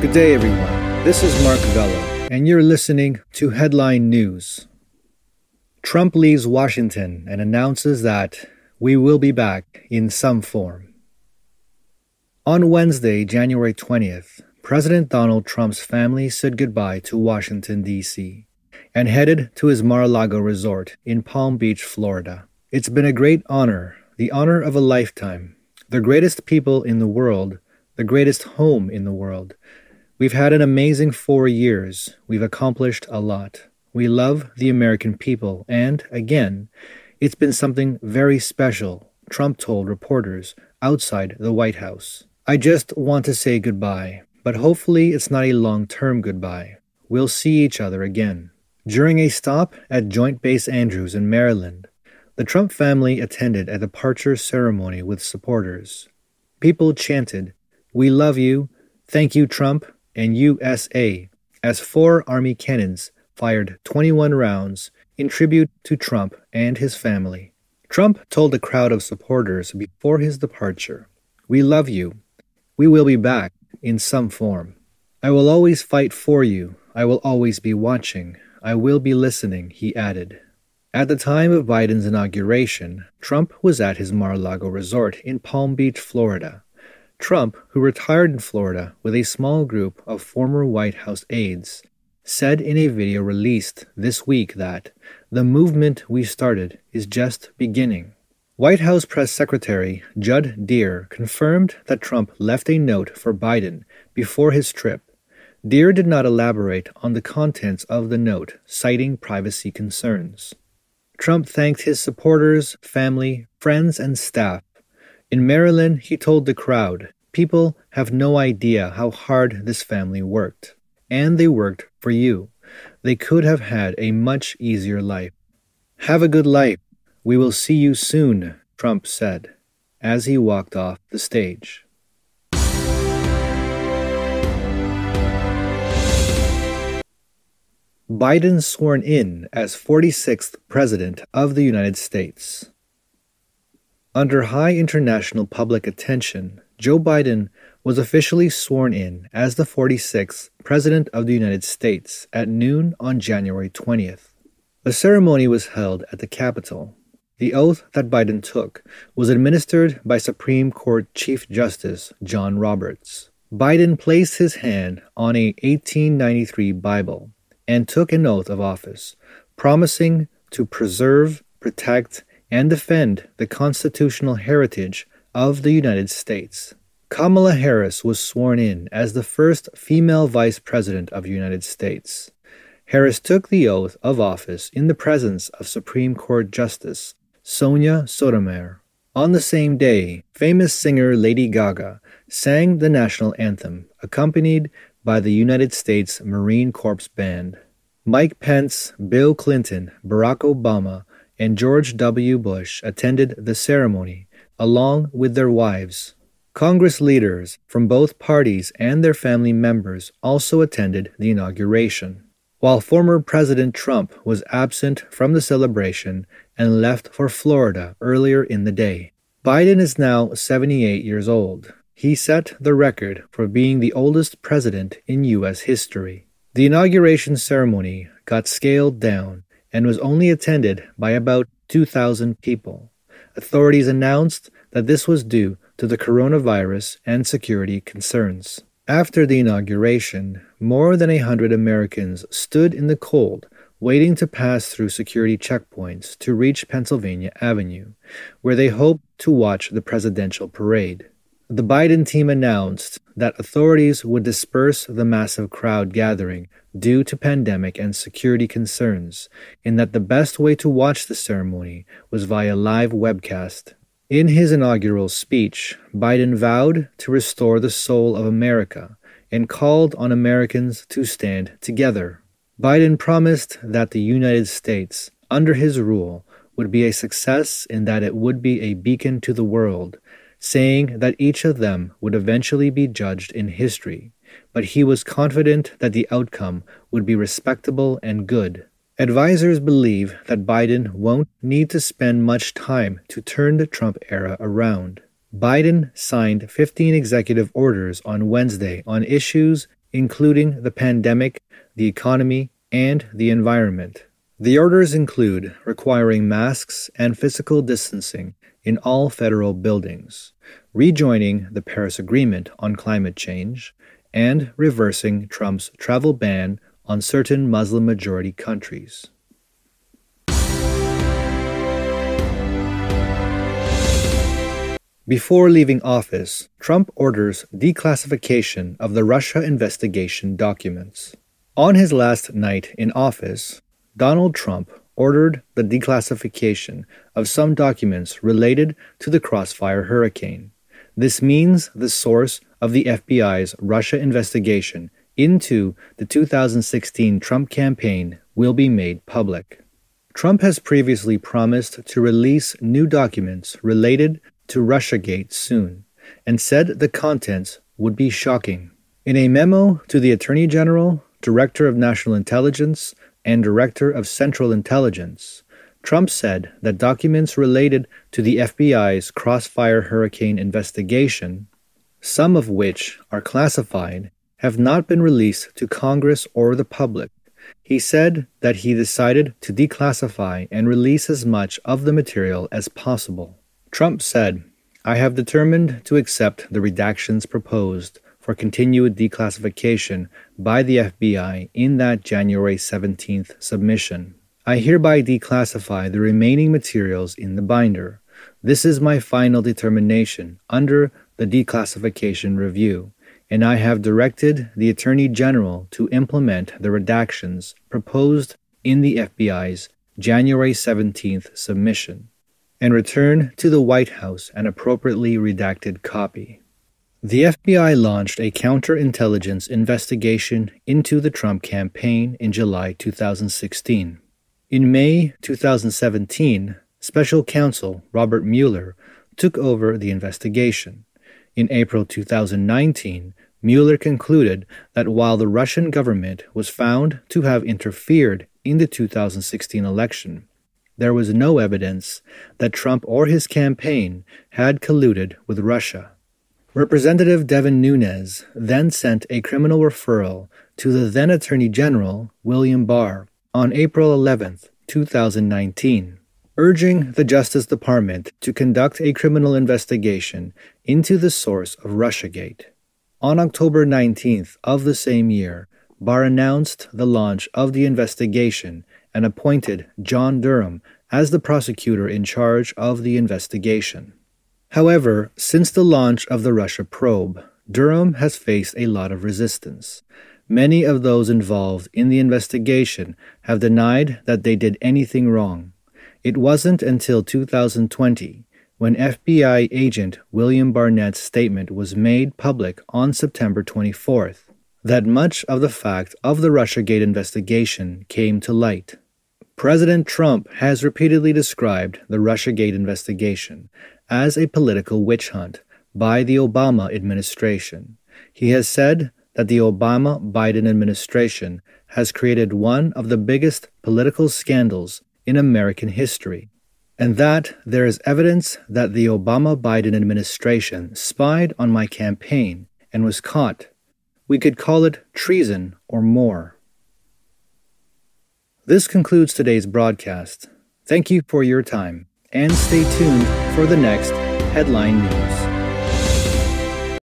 Good day, everyone. This is Mark Vella, and you're listening to Headline News. Trump leaves Washington and announces that we will be back in some form. On Wednesday, January 20th, President Donald Trump's family said goodbye to Washington, D.C., and headed to his Mar-a-Lago resort in Palm Beach, Florida. It's been a great honor, the honor of a lifetime, the greatest people in the world, the greatest home in the world. We've had an amazing 4 years. We've accomplished a lot. We love the American people, and, again, it's been something very special, Trump told reporters outside the White House. I just want to say goodbye, but hopefully it's not a long-term goodbye. We'll see each other again. During a stop at Joint Base Andrews in Maryland, the Trump family attended a departure ceremony with supporters. People chanted, "We love you, thank you, Trump, and USA," as 4 Army cannons fired 21 rounds in tribute to Trump and his family. Trump told a crowd of supporters before his departure, "We love you. We will be back in some form. I will always fight for you. I will always be watching. I will be listening," he added. At the time of Biden's inauguration, Trump was at his Mar-a-Lago resort in Palm Beach, Florida. Trump, who retired in Florida with a small group of former White House aides, said in a video released this week that the movement we started is just beginning. White House Press Secretary Judd Deere confirmed that Trump left a note for Biden before his trip. Deere did not elaborate on the contents of the note, citing privacy concerns. Trump thanked his supporters, family, friends, and staff. In Maryland, he told the crowd, "People have no idea how hard this family worked. And they worked for you. They could have had a much easier life. Have a good life. We will see you soon," Trump said, as he walked off the stage. Biden sworn in as 46th President of the United States. Under high international public attention, Joe Biden was officially sworn in as the 46th President of the United States at noon on January 20th. The ceremony was held at the Capitol. The oath that Biden took was administered by Supreme Court Chief Justice John Roberts. Biden placed his hand on a 1893 Bible and took an oath of office, promising to preserve, protect, and defend the constitutional heritage of the United States. Kamala Harris was sworn in as the first female vice president of the United States. Harris took the oath of office in the presence of Supreme Court Justice Sonia Sotomayor. On the same day, famous singer Lady Gaga sang the national anthem, accompanied by the United States Marine Corps Band. Mike Pence, Bill Clinton, Barack Obama, and George W. Bush attended the ceremony, along with their wives. Congress leaders from both parties and their family members also attended the inauguration, while former President Trump was absent from the celebration and left for Florida earlier in the day. Biden is now 78 years old. He set the record for being the oldest president in U.S. history. The inauguration ceremony got scaled down and was only attended by about 2,000 people. Authorities announced that this was due to the coronavirus and security concerns. After the inauguration, more than 100 Americans stood in the cold, waiting to pass through security checkpoints to reach Pennsylvania Avenue, where they hoped to watch the presidential parade. The Biden team announced that authorities would disperse the massive crowd gathering due to pandemic and security concerns, and that the best way to watch the ceremony was via live webcast. In his inaugural speech, Biden vowed to restore the soul of America and called on Americans to stand together. Biden promised that the United States, under his rule, would be a success and that it would be a beacon to the world, saying that each of them would eventually be judged in history, but he was confident that the outcome would be respectable and good. Advisors believe that Biden won't need to spend much time to turn the Trump era around. Biden signed 15 executive orders on Wednesday on issues including the pandemic, the economy, and the environment. The orders include requiring masks and physical distancing in all federal buildings, rejoining the Paris Agreement on climate change, and reversing Trump's travel ban on certain Muslim-majority countries. Before leaving office, Trump orders declassification of the Russia investigation documents. On his last night in office, Donald Trump ordered the declassification of some documents related to the Crossfire hurricane. This means the source of the FBI's Russia investigation into the 2016 Trump campaign will be made public. Trump has previously promised to release new documents related to Russiagate soon, and said the contents would be shocking. In a memo to the Attorney General, Director of National Intelligence, and Director of Central Intelligence, Trump said that documents related to the FBI's Crossfire hurricane investigation, some of which are classified, have not been released to Congress or the public. He said that he decided to declassify and release as much of the material as possible. Trump said, "I have determined to accept the redactions proposed for continued declassification by the FBI in that January 17th submission. I hereby declassify the remaining materials in the binder. This is my final determination under the declassification review, and I have directed the Attorney General to implement the redactions proposed in the FBI's January 17th submission, and return to the White House an appropriately redacted copy." The FBI launched a counterintelligence investigation into the Trump campaign in July 2016. In May 2017, Special Counsel Robert Mueller took over the investigation. In April 2019, Mueller concluded that while the Russian government was found to have interfered in the 2016 election, there was no evidence that Trump or his campaign had colluded with Russia. Representative Devin Nunes then sent a criminal referral to the then Attorney General, William Barr, on April 11, 2019, urging the Justice Department to conduct a criminal investigation into the source of Russiagate. On October 19th of the same year, Barr announced the launch of the investigation and appointed John Durham as the prosecutor in charge of the investigation. However, since the launch of the Russia probe, Durham has faced a lot of resistance. Many of those involved in the investigation have denied that they did anything wrong. It wasn't until 2020, when FBI agent William Barnett's statement was made public on September 24th, that much of the fact of the Russiagate investigation came to light. President Trump has repeatedly described the Russiagate investigation as a political witch hunt by the Obama administration. He has said that the Obama-Biden administration has created one of the biggest political scandals in American history, and that there is evidence that the Obama-Biden administration spied on my campaign and was caught. We could call it treason or more. This concludes today's broadcast. Thank you for your time, and stay tuned for the next Headline News.